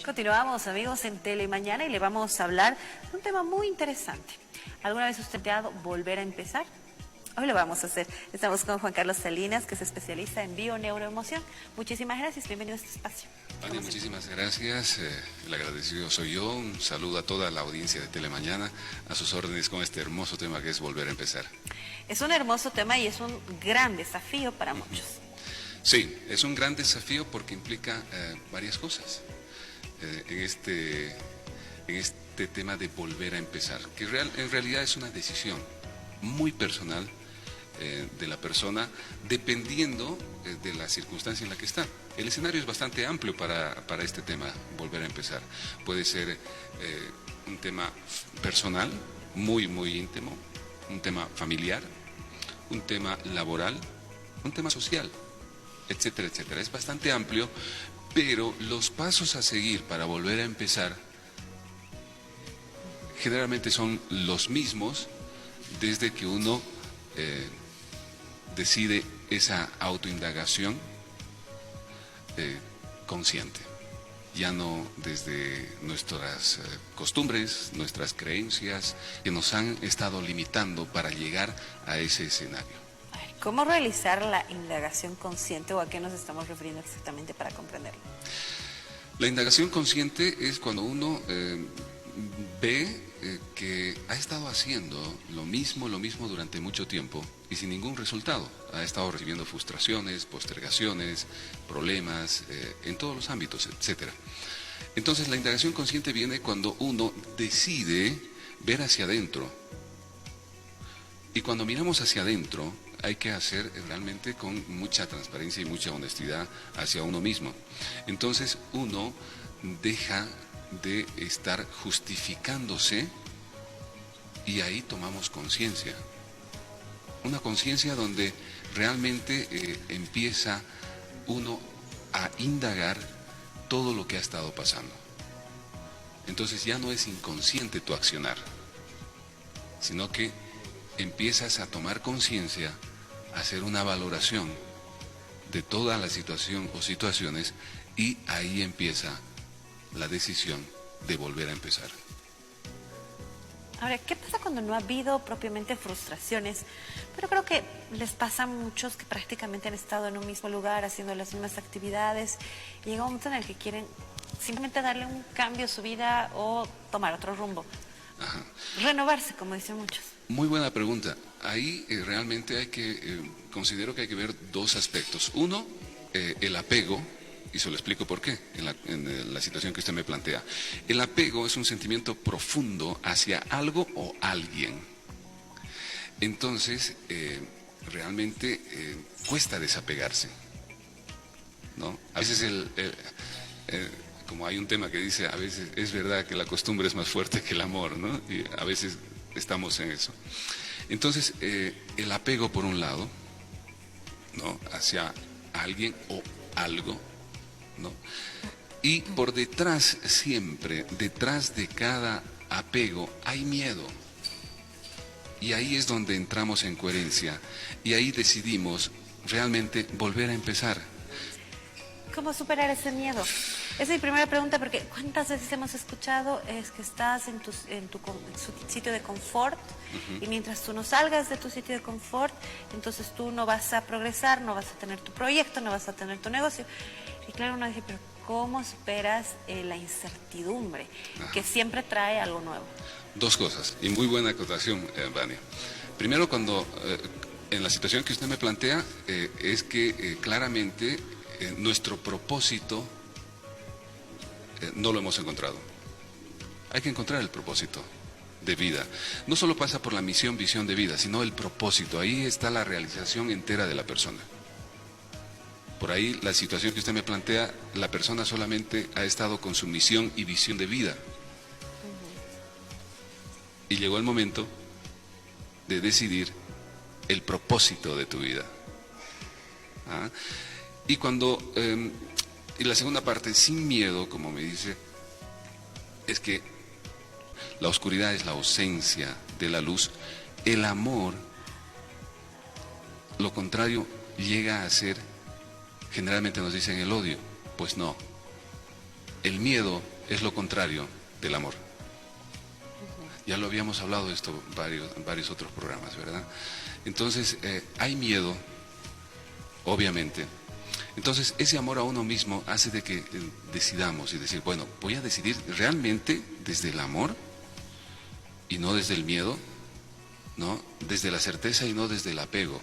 Continuamos, amigos, en Telemañana y le vamos a hablar de un tema muy interesante. ¿Alguna vez usted ha volver a empezar? Hoy lo vamos a hacer. Estamos con Juan Carlos Salinas, que es especialista en bio-neuroemoción. Muchísimas gracias, bienvenido a este espacio. Vale, muchísimas gracias. El agradecido soy yo. Un saludo a toda la audiencia de Telemañana, a sus órdenes con este hermoso tema que es volver a empezar. Es un hermoso tema y es un gran desafío para muchos. Sí, es un gran desafío porque implica varias cosas. En este tema de volver a empezar, que en realidad es una decisión muy personal de la persona, dependiendo de la circunstancia en la que está. El escenario es bastante amplio para este tema, volver a empezar. Puede ser un tema personal, muy, muy íntimo, un tema familiar, un tema laboral, un tema social, etcétera, etcétera. Es bastante amplio, pero los pasos a seguir para volver a empezar generalmente son los mismos desde que uno decide esa autoindagación consciente, ya no desde nuestras costumbres, nuestras creencias que nos han estado limitando para llegar a ese escenario. ¿Cómo realizar la indagación consciente o a qué nos estamos refiriendo exactamente para comprenderlo? La indagación consciente es cuando uno ve que ha estado haciendo lo mismo durante mucho tiempo y sin ningún resultado. Ha estado recibiendo frustraciones, postergaciones, problemas en todos los ámbitos, etcétera. Entonces la indagación consciente viene cuando uno decide ver hacia adentro. Y cuando miramos hacia adentro, hay que hacer realmente con mucha transparencia y mucha honestidad hacia uno mismo. Entonces uno deja de estar justificándose y ahí tomamos conciencia. Una conciencia donde realmente empieza uno a indagar todo lo que ha estado pasando. Entonces ya no es inconsciente tu accionar, sino que empiezas a tomar conciencia, a hacer una valoración de toda la situación o situaciones y ahí empieza la decisión de volver a empezar. Ahora, ¿qué pasa cuando no ha habido propiamente frustraciones? Pero creo que les pasa a muchos que prácticamente han estado en un mismo lugar haciendo las mismas actividades y llega un momento en el que quieren simplemente darle un cambio a su vida o tomar otro rumbo. Ajá. Renovarse, como dicen muchos. Muy buena pregunta. Ahí realmente hay que, considero que hay que ver dos aspectos. Uno, el apego, y se lo explico por qué, en la situación que usted me plantea. El apego es un sentimiento profundo hacia algo o alguien. Entonces, realmente cuesta desapegarse, ¿no? A veces como hay un tema que dice, a veces es verdad que la costumbre es más fuerte que el amor, ¿no? Y a veces estamos en eso. Entonces, el apego por un lado, ¿no? Hacia alguien o algo, ¿no? Y por detrás, siempre, detrás de cada apego, hay miedo. Y ahí es donde entramos en coherencia. Y ahí decidimos realmente volver a empezar. ¿Cómo superar ese miedo? Esa es mi primera pregunta, porque ¿cuántas veces hemos escuchado es que estás en tu sitio de confort y mientras tú no salgas de tu sitio de confort, entonces tú no vas a progresar, no vas a tener tu proyecto, no vas a tener tu negocio? Y claro, uno dice, pero ¿cómo superas la incertidumbre que siempre trae algo nuevo? Dos cosas, y muy buena acotación, Vania. Primero, cuando en la situación que usted me plantea, es que claramente nuestro propósito no lo hemos encontrado. Hay que encontrar el propósito de vida. No solo pasa por la misión, visión de vida, sino el propósito. Ahí está la realización entera de la persona. Por ahí la situación que usted me plantea, la persona solamente ha estado con su misión y visión de vida. Y llegó el momento de decidir el propósito de tu vida. ¿Ah? Y cuando... y la segunda parte, sin miedo, como me dice, es que la oscuridad es la ausencia de la luz. El amor, lo contrario, llega a ser generalmente nos dicen el odio. Pues no. El miedo es lo contrario del amor. Ya lo habíamos hablado de esto en varios otros programas, ¿verdad? Entonces, hay miedo, obviamente. Entonces, ese amor a uno mismo hace de que decidamos y decir, bueno, voy a decidir realmente desde el amor y no desde el miedo, ¿no? Desde la certeza y no desde el apego.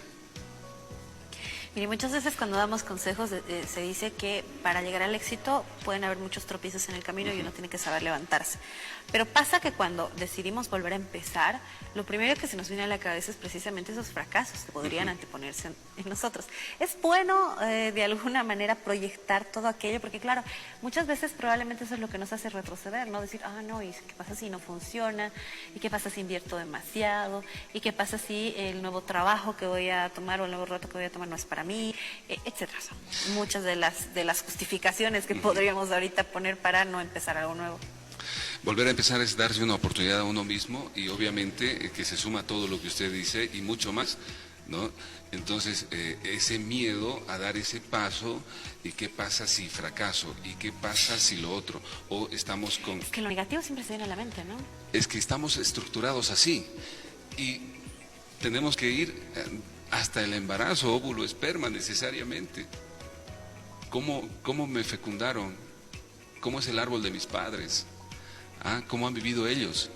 Mire, muchas veces cuando damos consejos se dice que para llegar al éxito pueden haber muchos tropiezos en el camino y uno tiene que saber levantarse. Pero pasa que cuando decidimos volver a empezar, lo primero que se nos viene a la cabeza es precisamente esos fracasos que podrían anteponerse en nosotros. Es bueno de alguna manera proyectar todo aquello, porque claro, muchas veces probablemente eso es lo que nos hace retroceder, ¿no? Decir, no, ¿y qué pasa si no funciona? ¿Y qué pasa si invierto demasiado? ¿Y qué pasa si el nuevo trabajo que voy a tomar o el nuevo reto que voy a tomar no es para mí, etcétera? Son muchas de las justificaciones que podríamos ahorita poner para no empezar algo nuevo. Volver a empezar es darse una oportunidad a uno mismo y obviamente que se suma todo lo que usted dice y mucho más, ¿no? Entonces, ese miedo a dar ese paso, ¿y qué pasa si fracaso? ¿Y qué pasa si lo otro? O estamos con... Es que lo negativo siempre se viene a la mente, ¿no? Es que estamos estructurados así y tenemos que ir hasta el embarazo, óvulo, esperma necesariamente. ¿Cómo me fecundaron? ¿Cómo es el árbol de mis padres? ¿Cómo han vivido ellos?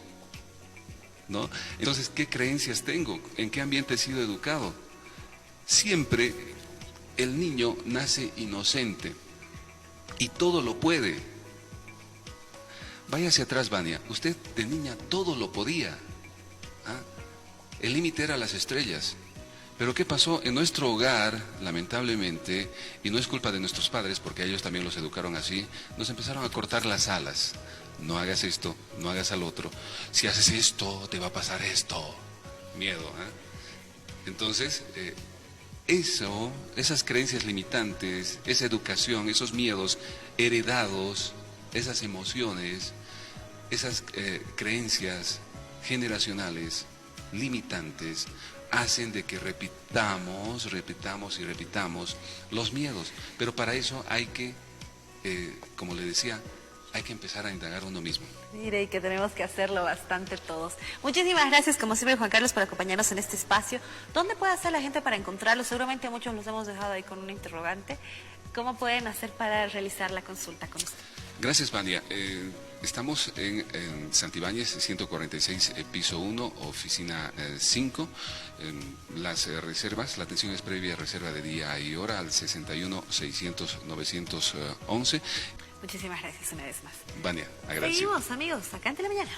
¿No? Entonces, ¿qué creencias tengo? ¿En qué ambiente he sido educado? Siempre el niño nace inocente y todo lo puede. Vaya hacia atrás, Vania. Usted de niña todo lo podía. El límite era las estrellas. Pero ¿qué pasó? En nuestro hogar, lamentablemente, y no es culpa de nuestros padres, porque ellos también los educaron así, nos empezaron a cortar las alas. No hagas esto, no hagas al otro. Si haces esto, te va a pasar esto. Miedo, Entonces, esas creencias limitantes, esa educación, esos miedos heredados, esas emociones, esas creencias generacionales limitantes, hacen de que repitamos los miedos. Pero para eso hay que, como le decía, hay que empezar a indagar uno mismo. Mire, y que tenemos que hacerlo bastante todos. Muchísimas gracias, como siempre, Juan Carlos, por acompañarnos en este espacio. ¿Dónde puede hacer la gente para encontrarlo? Seguramente muchos los hemos dejado ahí con un interrogante. ¿Cómo pueden hacer para realizar la consulta con usted? Gracias, Vania. Estamos en Santibáñez, 146, piso 1, oficina 5. Las reservas, la atención es previa reserva de día y hora al 61-600-911. Muchísimas gracias una vez más. Vania, agradecido. Seguimos, amigos, acá en Telemañana.